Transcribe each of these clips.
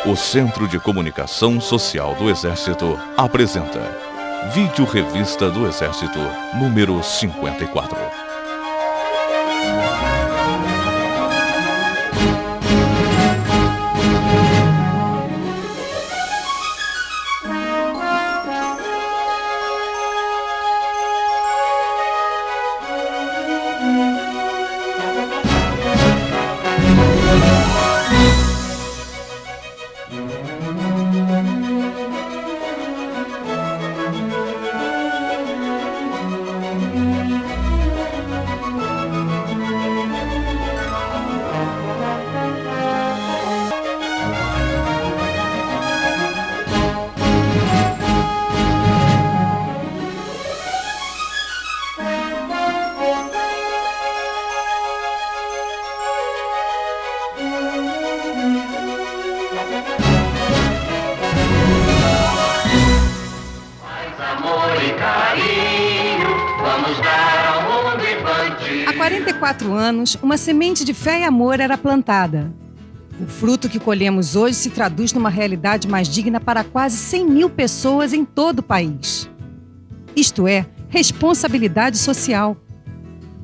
O Centro de Comunicação Social do Exército apresenta Vídeo Revista do Exército, número 54. Há 44 anos, uma semente de fé e amor era plantada. O fruto que colhemos hoje se traduz numa realidade mais digna para quase 100 mil pessoas em todo o país. Isto é, responsabilidade social.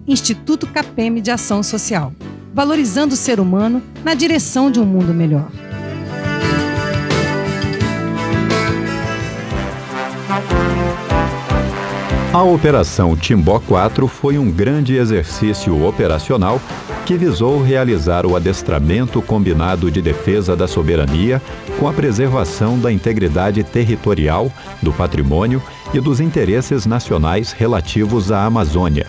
Instituto CAPEM de Ação Social, valorizando o ser humano na direção de um mundo melhor. A Operação Timbó 4 foi um grande exercício operacional que visou realizar o adestramento combinado de defesa da soberania com a preservação da integridade territorial, do patrimônio e dos interesses nacionais relativos à Amazônia,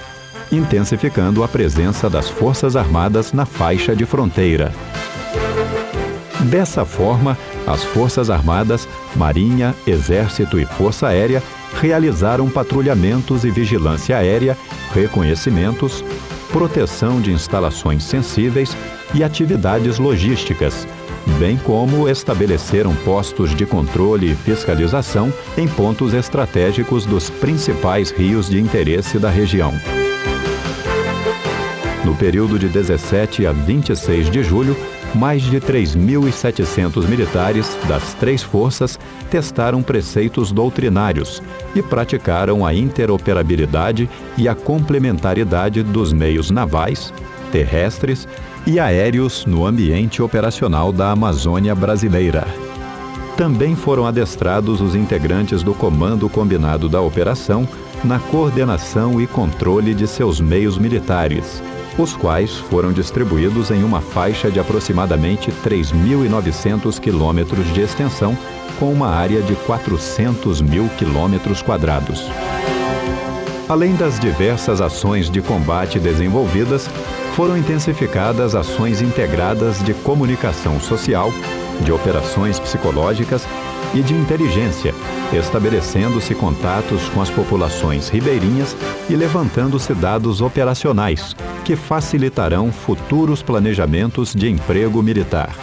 intensificando a presença das Forças Armadas na faixa de fronteira. Dessa forma, as Forças Armadas, Marinha, Exército e Força Aérea realizaram patrulhamentos e vigilância aérea, reconhecimentos, proteção de instalações sensíveis e atividades logísticas, bem como estabeleceram postos de controle e fiscalização em pontos estratégicos dos principais rios de interesse da região. No período de 17 a 26 de julho, mais de 3.700 militares das três forças testaram preceitos doutrinários e praticaram a interoperabilidade e a complementaridade dos meios navais, terrestres e aéreos no ambiente operacional da Amazônia brasileira. Também foram adestrados os integrantes do Comando Combinado da Operação na coordenação e controle de seus meios militares, os quais foram distribuídos em uma faixa de aproximadamente 3.900 quilômetros de extensão, com uma área de 400 mil quilômetros quadrados. Além das diversas ações de combate desenvolvidas, foram intensificadas ações integradas de comunicação social, de operações psicológicas e de inteligência, estabelecendo-se contatos com as populações ribeirinhas e levantando-se dados operacionais, que facilitarão futuros planejamentos de emprego militar.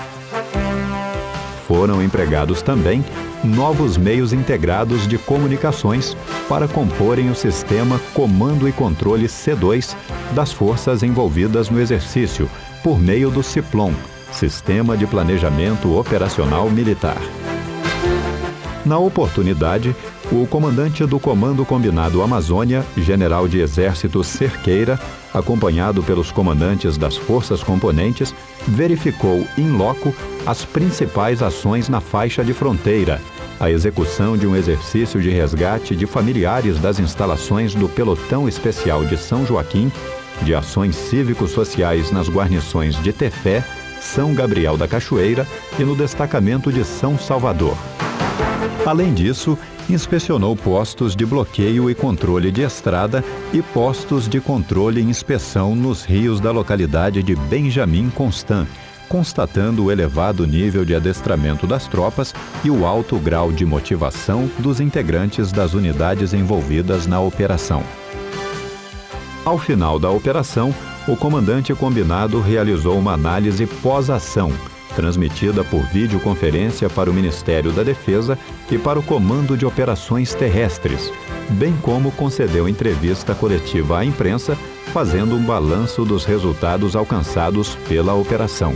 Foram empregados também novos meios integrados de comunicações para comporem o sistema Comando e Controle C2 das forças envolvidas no exercício, por meio do CIPLOM, Sistema de Planejamento Operacional Militar. Na oportunidade, o comandante do Comando Combinado Amazônia, General de Exército Cerqueira, acompanhado pelos comandantes das forças componentes, verificou in loco as principais ações na faixa de fronteira, a execução de um exercício de resgate de familiares das instalações do Pelotão Especial de São Joaquim, de ações cívico-sociais nas guarnições de Tefé, São Gabriel da Cachoeira e no destacamento de São Salvador. Além disso, inspecionou postos de bloqueio e controle de estrada e postos de controle e inspeção nos rios da localidade de Benjamin Constant, constatando o elevado nível de adestramento das tropas e o alto grau de motivação dos integrantes das unidades envolvidas na operação. Ao final da operação, o comandante combinado realizou uma análise pós-ação, transmitida por videoconferência para o Ministério da Defesa e para o Comando de Operações Terrestres, bem como concedeu entrevista coletiva à imprensa, fazendo um balanço dos resultados alcançados pela operação.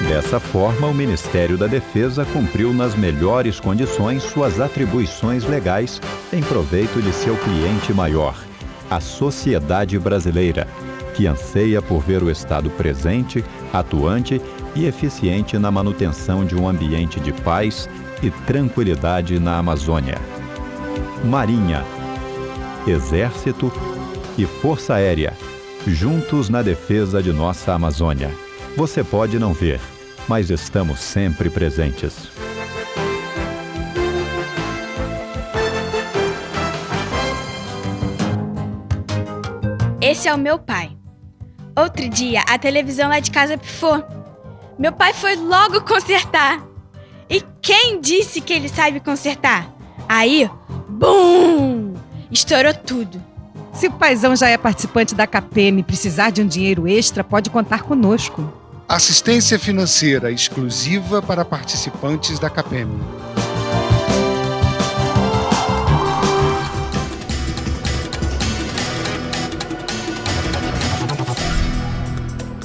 Dessa forma, o Ministério da Defesa cumpriu nas melhores condições suas atribuições legais em proveito de seu cliente maior, a sociedade brasileira, que anseia por ver o Estado presente, atuante e eficiente na manutenção de um ambiente de paz e tranquilidade na Amazônia. Marinha, Exército e Força Aérea, juntos na defesa de nossa Amazônia. Você pode não ver, mas estamos sempre presentes. Esse é o meu pai. Outro dia, a televisão lá de casa pifou. Meu pai foi logo consertar. E quem disse que ele sabe consertar? Aí, BUM! Estourou tudo. Se o paizão já é participante da CAPEM e precisar de um dinheiro extra, pode contar conosco. Assistência financeira exclusiva para participantes da CAPEM.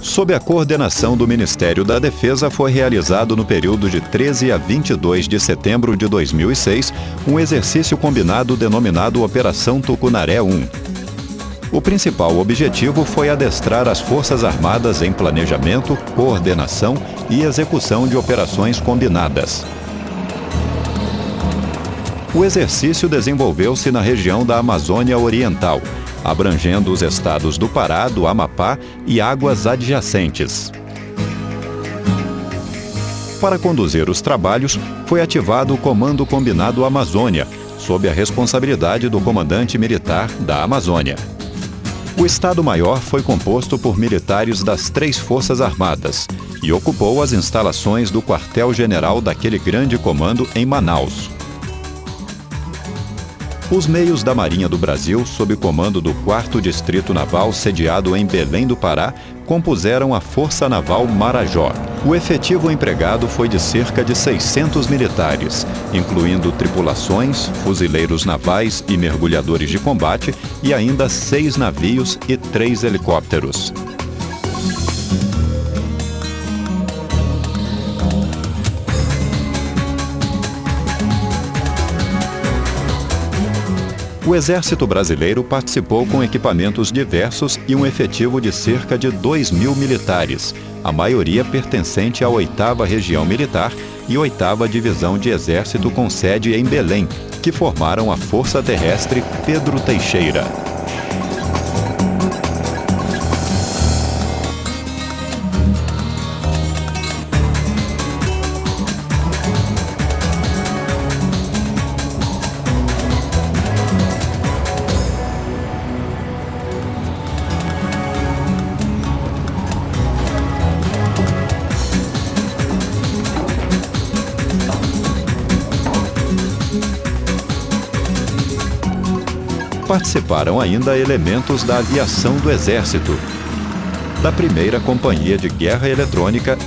Sob a coordenação do Ministério da Defesa, foi realizado no período de 13 a 22 de setembro de 2006 um exercício combinado denominado Operação Tucunaré 1. O principal objetivo foi adestrar as Forças Armadas em planejamento, coordenação e execução de operações combinadas. O exercício desenvolveu-se na região da Amazônia Oriental, abrangendo os estados do Pará, do Amapá e águas adjacentes. Para conduzir os trabalhos, foi ativado o Comando Combinado Amazônia, sob a responsabilidade do comandante militar da Amazônia. O Estado-Maior foi composto por militares das 3 Forças Armadas e ocupou as instalações do quartel-general daquele grande comando em Manaus. Os meios da Marinha do Brasil, sob comando do 4º Distrito Naval, sediado em Belém do Pará, compuseram a Força Naval Marajó. O efetivo empregado foi de cerca de 600 militares, incluindo tripulações, fuzileiros navais e mergulhadores de combate, e ainda 6 navios e 3 helicópteros. O Exército Brasileiro participou com equipamentos diversos e um efetivo de cerca de 2.000 militares, a maioria pertencente à 8ª Região Militar e 8ª Divisão de Exército com sede em Belém, que formaram a Força Terrestre Pedro Teixeira. Participaram ainda elementos da aviação do Exército, da 1ª Companhia de Guerra Eletrônica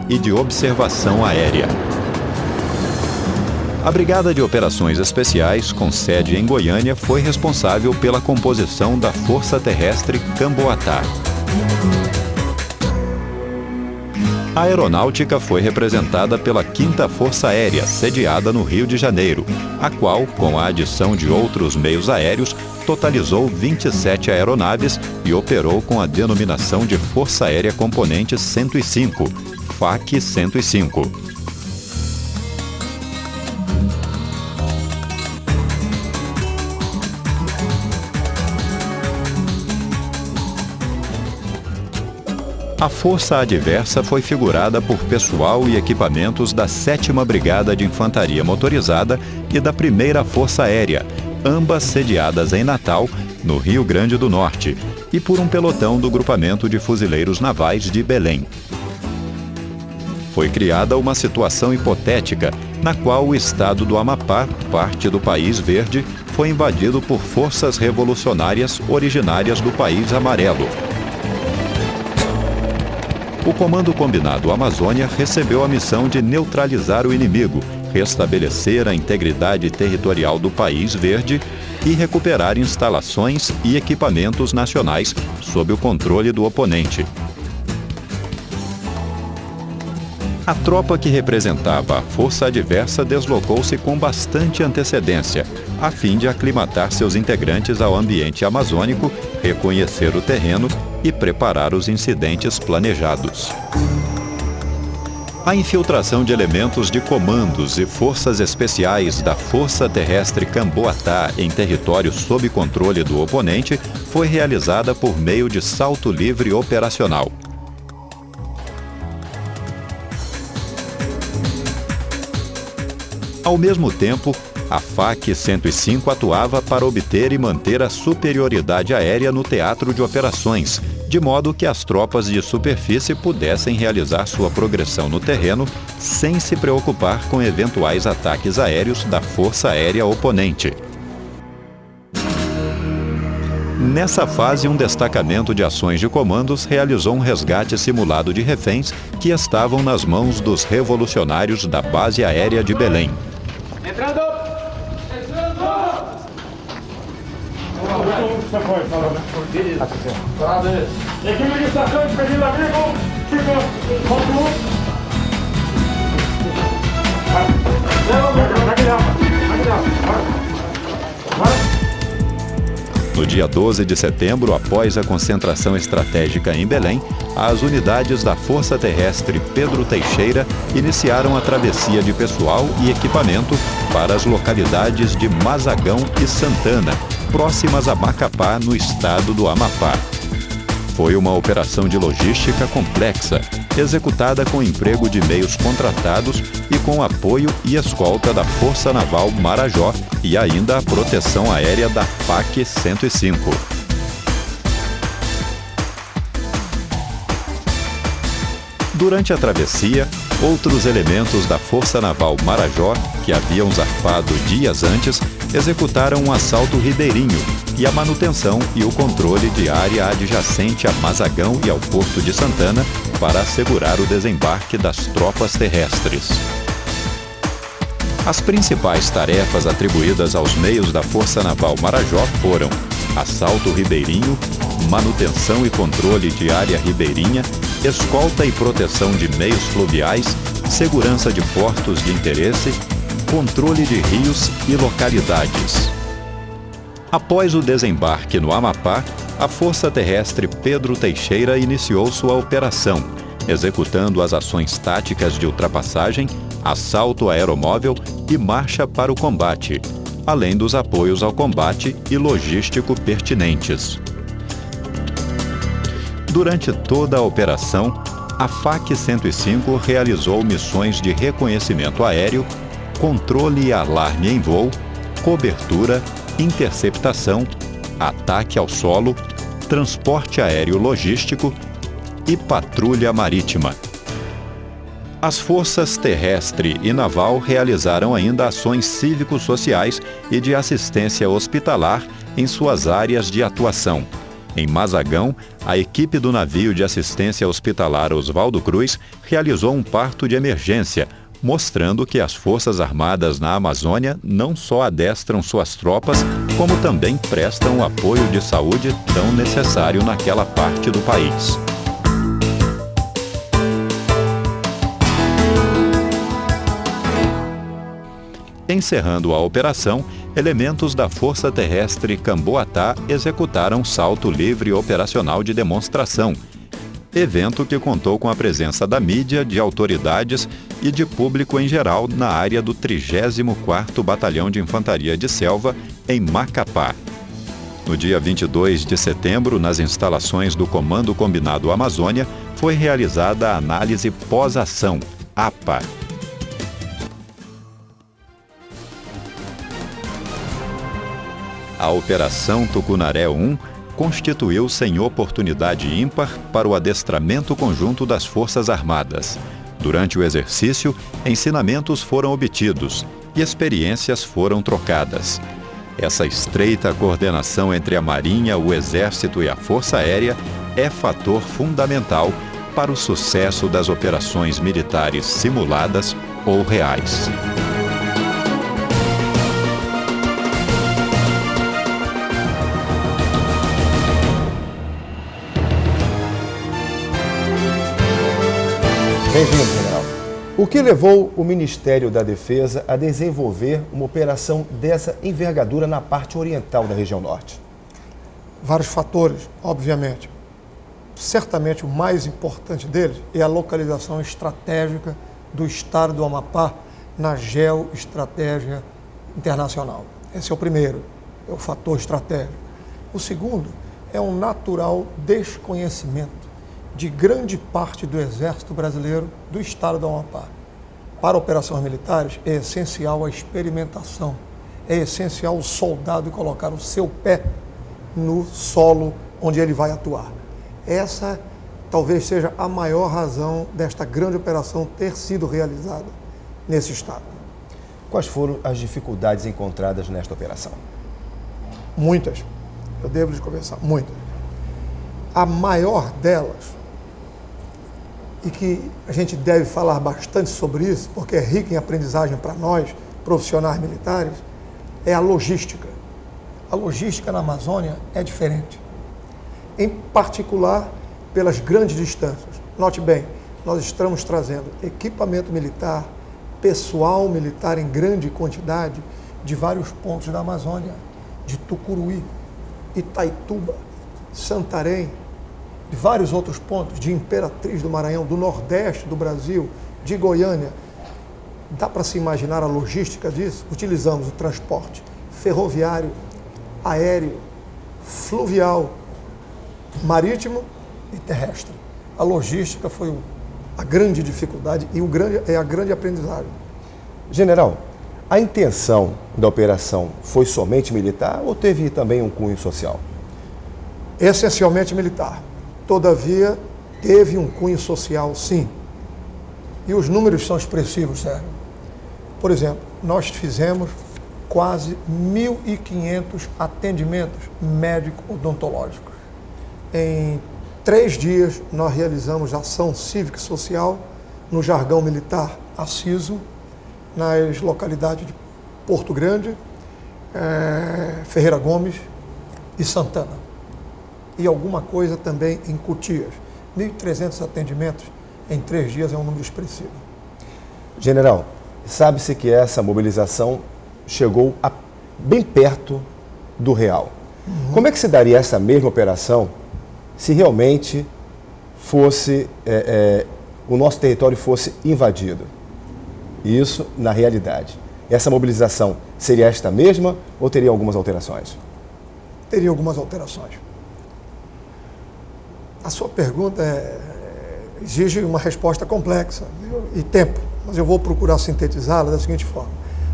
e de Observação Aérea. A Brigada de Operações Especiais, com sede em Goiânia, foi responsável pela composição da Força Terrestre Camboatá. A aeronáutica foi representada pela 5ª Força Aérea, sediada no Rio de Janeiro, a qual, com a adição de outros meios aéreos, totalizou 27 aeronaves e operou com a denominação de Força Aérea Componente 105, FAC 105. A Força Adversa foi figurada por pessoal e equipamentos da 7ª Brigada de Infantaria Motorizada e da 1ª Força Aérea, ambas sediadas em Natal, no Rio Grande do Norte, e por um pelotão do Grupamento de Fuzileiros Navais de Belém. Foi criada uma situação hipotética, na qual o estado do Amapá, parte do País Verde, foi invadido por forças revolucionárias originárias do País Amarelo. O Comando Combinado Amazônia recebeu a missão de neutralizar o inimigo, restabelecer a integridade territorial do País Verde e recuperar instalações e equipamentos nacionais sob o controle do oponente. A tropa que representava a força adversa deslocou-se com bastante antecedência, a fim de aclimatar seus integrantes ao ambiente amazônico, reconhecer o terreno e preparar os incidentes planejados. A infiltração de elementos de comandos e forças especiais da Força Terrestre Camboatá em território sob controle do oponente foi realizada por meio de salto livre operacional. Ao mesmo tempo, a FAC-105 atuava para obter e manter a superioridade aérea no teatro de operações, de modo que as tropas de superfície pudessem realizar sua progressão no terreno sem se preocupar com eventuais ataques aéreos da Força Aérea oponente. Nessa fase, um destacamento de ações de comandos realizou um resgate simulado de reféns que estavam nas mãos dos revolucionários da Base Aérea de Belém. Entrando! Equipe de estação de pedido amigo, No dia 12 de setembro, após a concentração estratégica em Belém, as unidades da Força Terrestre Pedro Teixeira iniciaram a travessia de pessoal e equipamento para as localidades de Mazagão e Santana, próximas a Macapá, no estado do Amapá. Foi uma operação de logística complexa, executada com emprego de meios contratados e com apoio e escolta da Força Naval Marajó e ainda a proteção aérea da FAC-105. Durante a travessia, outros elementos da Força Naval Marajó, que haviam zarpado dias antes, executaram um assalto ribeirinho e a manutenção e o controle de área adjacente a Mazagão e ao Porto de Santana para assegurar o desembarque das tropas terrestres. As principais tarefas atribuídas aos meios da Força Naval Marajó foram assalto ribeirinho, manutenção e controle de área ribeirinha, escolta e proteção de meios fluviais, segurança de portos de interesse, controle de rios e localidades. Após o desembarque no Amapá, a Força Terrestre Pedro Teixeira iniciou sua operação, executando as ações táticas de ultrapassagem, assalto aeromóvel e marcha para o combate, além dos apoios ao combate e logístico pertinentes. Durante toda a operação, a FAC-105 realizou missões de reconhecimento aéreo, controle e alarme em voo, cobertura, interceptação, ataque ao solo, transporte aéreo logístico e patrulha marítima. As forças terrestre e naval realizaram ainda ações cívico-sociais e de assistência hospitalar em suas áreas de atuação. Em Mazagão, a equipe do navio de assistência hospitalar Oswaldo Cruz realizou um parto de emergência, mostrando que as Forças Armadas na Amazônia não só adestram suas tropas, como também prestam o apoio de saúde tão necessário naquela parte do país. Encerrando a operação, elementos da Força Terrestre Camboatá executaram salto livre operacional de demonstração, evento que contou com a presença da mídia, de autoridades e de público em geral na área do 34º Batalhão de Infantaria de Selva, em Macapá. No dia 22 de setembro, nas instalações do Comando Combinado Amazônia, foi realizada a análise pós-ação, APA. A Operação Tucunaré 1 constituiu-se em oportunidade ímpar para o adestramento conjunto das Forças Armadas. Durante o exercício, ensinamentos foram obtidos e experiências foram trocadas. Essa estreita coordenação entre a Marinha, o Exército e a Força Aérea é fator fundamental para o sucesso das operações militares simuladas ou reais. Bem-vindo, general. O que levou o Ministério da Defesa a desenvolver uma operação dessa envergadura na parte oriental da região norte? Vários fatores, obviamente. Certamente o mais importante deles é a localização estratégica do estado do Amapá na geoestratégia internacional. Esse é o primeiro, é o fator estratégico. O segundo é um natural desconhecimento de grande parte do Exército Brasileiro do estado do Amapá. Para operações militares é essencial a experimentação, é essencial o soldado colocar o seu pé no solo onde ele vai atuar. Essa talvez seja a maior razão desta grande operação ter sido realizada nesse estado. Quais foram as dificuldades encontradas nesta operação? Muitas. Eu devo lhes conversar, muitas. A maior delas, e que a gente deve falar bastante sobre isso, porque é rica em aprendizagem para nós, profissionais militares, é a logística. A logística na Amazônia é diferente. Em particular, pelas grandes distâncias. Note bem, nós estamos trazendo equipamento militar, pessoal militar em grande quantidade de vários pontos da Amazônia, de Tucuruí, Itaituba, Santarém, de vários outros pontos, de Imperatriz do Maranhão, do Nordeste do Brasil, de Goiânia. Dá para se imaginar a logística disso? Utilizamos o transporte ferroviário, aéreo, fluvial, marítimo e terrestre. A logística foi a grande dificuldade e a grande aprendizagem. General, a intenção da operação foi somente militar ou teve também um cunho social? Essencialmente militar. Todavia, teve um cunho social, sim. E os números são expressivos, Sérgio. Por exemplo, nós fizemos quase 1.500 atendimentos médico-odontológicos. Em 3 dias, nós realizamos ação cívica e social no jargão militar ACISO, nas localidades de Porto Grande, Ferreira Gomes e Santana. E alguma coisa também em Cotias. 1.300 atendimentos em 3 dias é um número expressivo. General, sabe-se que essa mobilização chegou bem perto do real. Como é que se daria essa mesma operação se realmente fosse o nosso território fosse invadido? Isso na realidade. Essa mobilização seria esta mesma ou teria algumas alterações? Teria algumas alterações. A sua pergunta exige uma resposta complexa e tempo, mas eu vou procurar sintetizá-la da seguinte forma.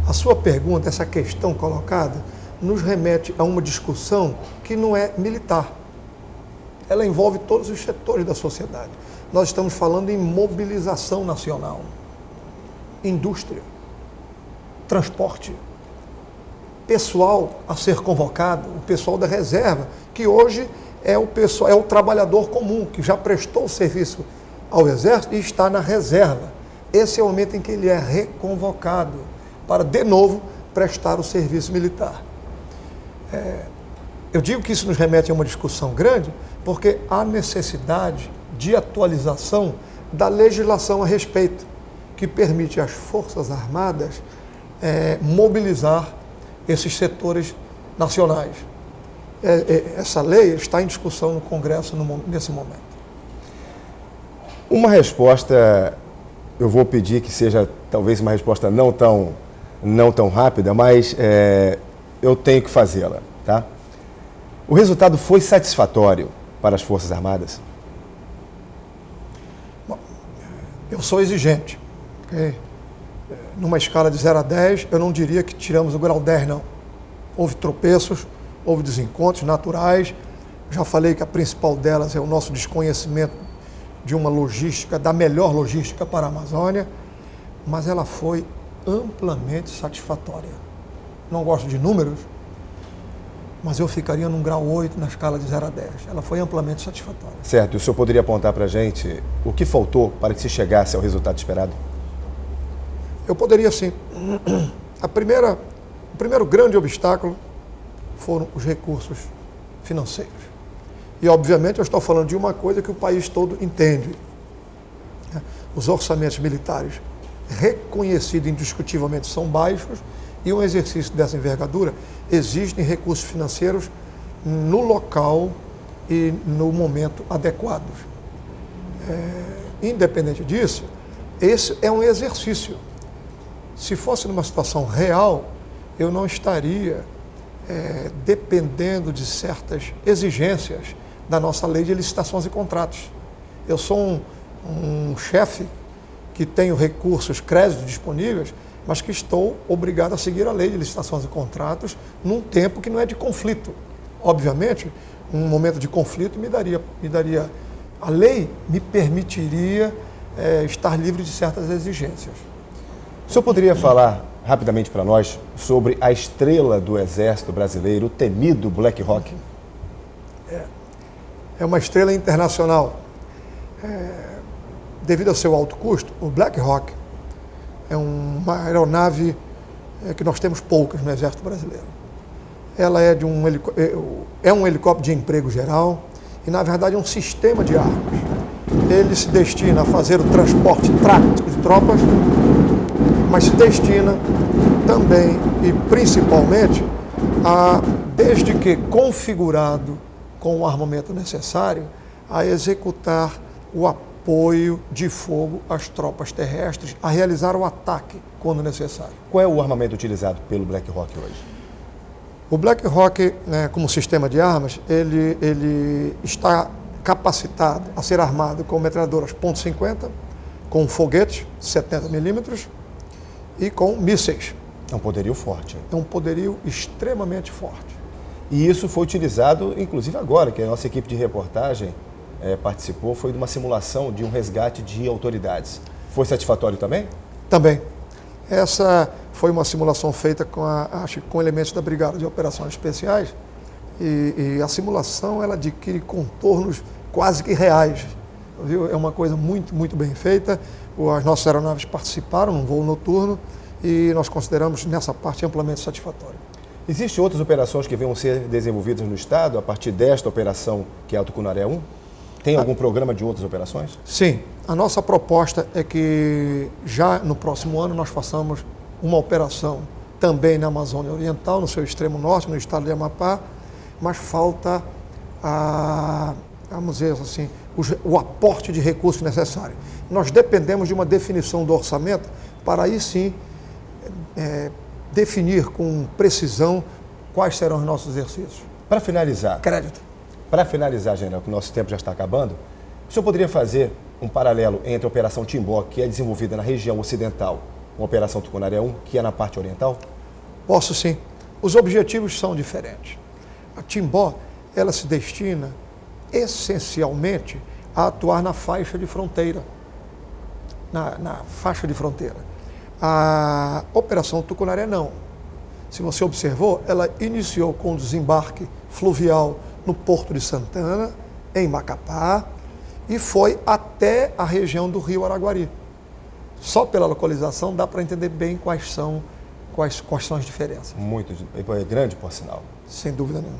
A sua pergunta, essa questão colocada, nos remete a uma discussão que não é militar. Ela envolve todos os setores da sociedade. Nós estamos falando em mobilização nacional, indústria, transporte, pessoal a ser convocado, o pessoal da reserva, que hoje é o trabalhador comum, que já prestou serviço ao Exército e está na reserva. Esse é o momento em que ele é reconvocado para, de novo, prestar o serviço militar. Eu digo que isso nos remete a uma discussão grande, porque há necessidade de atualização da legislação a respeito, que permite às Forças Armadas mobilizar esses setores nacionais. Essa lei está em discussão no Congresso nesse momento. Uma resposta, eu vou pedir que seja talvez uma resposta não tão rápida, mas eu tenho que fazê-la, tá? O resultado foi satisfatório para as Forças Armadas? Bom, eu sou exigente, ok? Numa escala de 0 a 10, eu não diria que tiramos o grau 10, não. Houve tropeços, houve desencontros naturais. Já falei que a principal delas é o nosso desconhecimento de uma logística, da melhor logística para a Amazônia, mas ela foi amplamente satisfatória. Não gosto de números, mas eu ficaria num grau 8 na escala de 0 a 10. Ela foi amplamente satisfatória. Certo. E o senhor poderia apontar para a gente o que faltou para que se chegasse ao resultado esperado? Eu poderia, sim. O primeiro grande obstáculo foram os recursos financeiros. E, obviamente, eu estou falando de uma coisa que o país todo entende. Os orçamentos militares reconhecido indiscutivelmente são baixos, e um exercício dessa envergadura exigem recursos financeiros no local e no momento adequados. Independente disso, esse é um exercício. Se fosse numa situação real, eu não estaria dependendo de certas exigências da nossa lei de licitações e contratos. Eu sou um chefe que tenho recursos, créditos disponíveis, mas que estou obrigado a seguir a lei de licitações e contratos num tempo que não é de conflito. Obviamente, um momento de conflito me daria a lei me permitiria estar livre de certas exigências. O senhor poderia falar rapidamente para nós sobre a estrela do Exército Brasileiro, o temido Black Hawk? É uma estrela internacional. Devido ao seu alto custo, o Black Hawk é uma aeronave que nós temos poucas no Exército Brasileiro. Ela é um helicóptero de emprego geral e, na verdade, é um sistema de armas. Ele se destina a fazer o transporte tático de tropas, mas se destina também e principalmente desde que configurado com o armamento necessário, a executar o apoio de fogo às tropas terrestres, a realizar o ataque quando necessário. Qual é o armamento utilizado pelo Black Hawk hoje? O Black Hawk, como sistema de armas, ele está capacitado a ser armado com metralhadoras .50, com foguetes 70 milímetros e com mísseis. É um poderio forte. É um poderio extremamente forte. E isso foi utilizado, inclusive agora, que a nossa equipe de reportagem participou, foi de uma simulação de um resgate de autoridades. Foi satisfatório também? Também. Essa foi uma simulação feita com elementos da Brigada de Operações Especiais e a simulação ela adquire contornos quase que reais. Viu? É uma coisa muito, muito bem feita. As nossas aeronaves participaram num voo noturno e nós consideramos nessa parte amplamente satisfatória. Existem outras operações que venham ser desenvolvidas no Estado a partir desta operação que é a Tucunaré 1? Tem algum programa de outras operações? Sim. A nossa proposta é que já no próximo ano nós façamos uma operação também na Amazônia Oriental, no seu extremo norte, no estado de Amapá, mas falta, vamos dizer assim, o aporte de recursos necessário. Nós dependemos de uma definição do orçamento para aí sim definir com precisão quais serão os nossos exercícios. Para finalizar, Para finalizar, general, que o nosso tempo já está acabando, o senhor poderia fazer um paralelo entre a Operação Timbó, que é desenvolvida na região ocidental, com a Operação Tucunaré 1, que é na parte oriental? Posso sim. Os objetivos são diferentes. A Timbó, ela se destina essencialmente a atuar na faixa de fronteira. Na faixa de fronteira. A Operação Tucunaré não. Se você observou, ela iniciou com o desembarque fluvial no Porto de Santana, em Macapá, e foi até a região do Rio Araguari. Só pela localização dá para entender bem quais são as diferenças. Muito grande, por sinal. Sem dúvida nenhuma.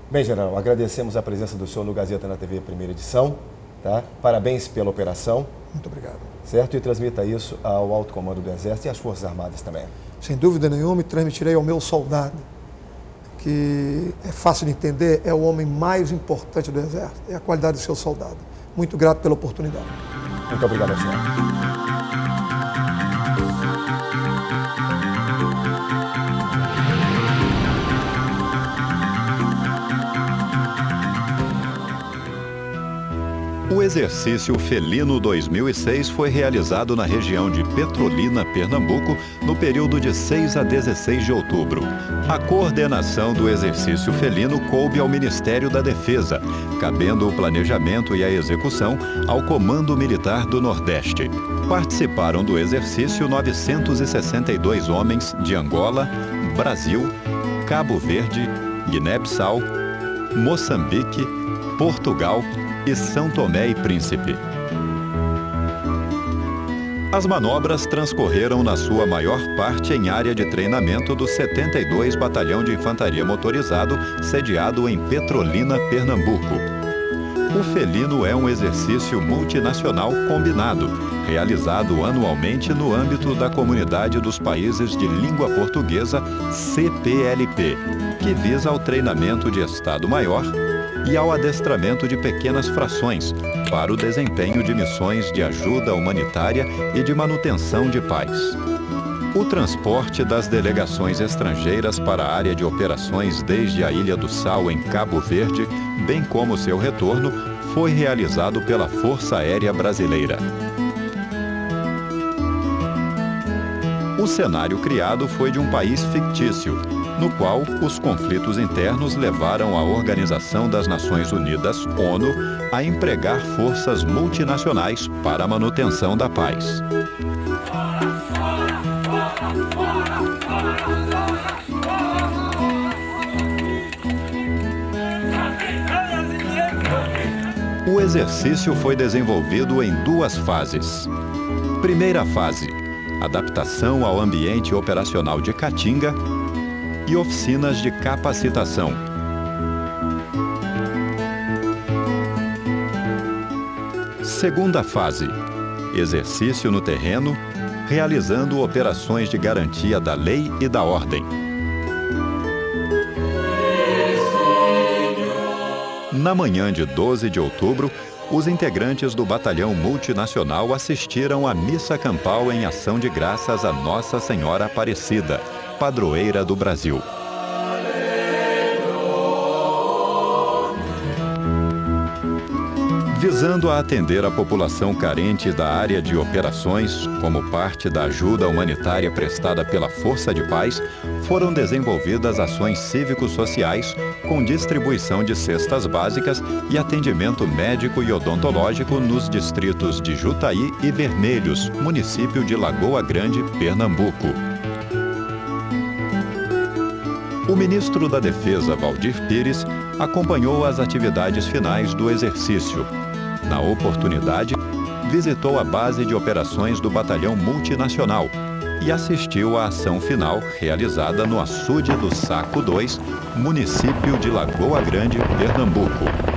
Bem, general, agradecemos a presença do senhor no Gazeta na TV Primeira Edição. Tá? Parabéns pela operação. Muito obrigado. Certo? E transmita isso ao Alto Comando do Exército e às Forças Armadas também. Sem dúvida nenhuma, e transmitirei ao meu soldado, que é fácil de entender, é o homem mais importante do Exército, é a qualidade do seu soldado. Muito grato pela oportunidade. Muito obrigado, senhor. O exercício Felino 2006 foi realizado na região de Petrolina, Pernambuco, no período de 6 a 16 de outubro. A coordenação do exercício felino coube ao Ministério da Defesa, cabendo o planejamento e a execução ao Comando Militar do Nordeste. Participaram do exercício 962 homens de Angola, Brasil, Cabo Verde, Guiné-Bissau, Moçambique, Portugal e São Tomé e Príncipe. As manobras transcorreram na sua maior parte em área de treinamento do 72 Batalhão de Infantaria Motorizado, sediado em Petrolina, Pernambuco. O Felino é um exercício multinacional combinado, realizado anualmente no âmbito da Comunidade dos Países de Língua Portuguesa, CPLP, que visa ao treinamento de Estado-Maior e ao adestramento de pequenas frações para o desempenho de missões de ajuda humanitária e de manutenção de paz. O transporte das delegações estrangeiras para a área de operações desde a Ilha do Sal, em Cabo Verde, bem como seu retorno, foi realizado pela Força Aérea Brasileira. O cenário criado foi de um país fictício, no qual os conflitos internos levaram a Organização das Nações Unidas, ONU, a empregar forças multinacionais para a manutenção da paz. O exercício foi desenvolvido em 2 fases. Primeira fase, adaptação ao ambiente operacional de Caatinga e oficinas de capacitação. Segunda fase, exercício no terreno, realizando operações de garantia da lei e da ordem. Na manhã de 12 de outubro, os integrantes do Batalhão Multinacional assistiram à missa campal em ação de graças a Nossa Senhora Aparecida, padroeira do Brasil. Visando a atender a população carente da área de operações, como parte da ajuda humanitária prestada pela Força de Paz, foram desenvolvidas ações cívico-sociais com distribuição de cestas básicas e atendimento médico e odontológico nos distritos de Jutaí e Vermelhos, município de Lagoa Grande, Pernambuco. O ministro da Defesa, Valdir Pires, acompanhou as atividades finais do exercício. Na oportunidade, visitou a base de operações do Batalhão Multinacional e assistiu à ação final realizada no açude do Saco 2, município de Lagoa Grande, Pernambuco.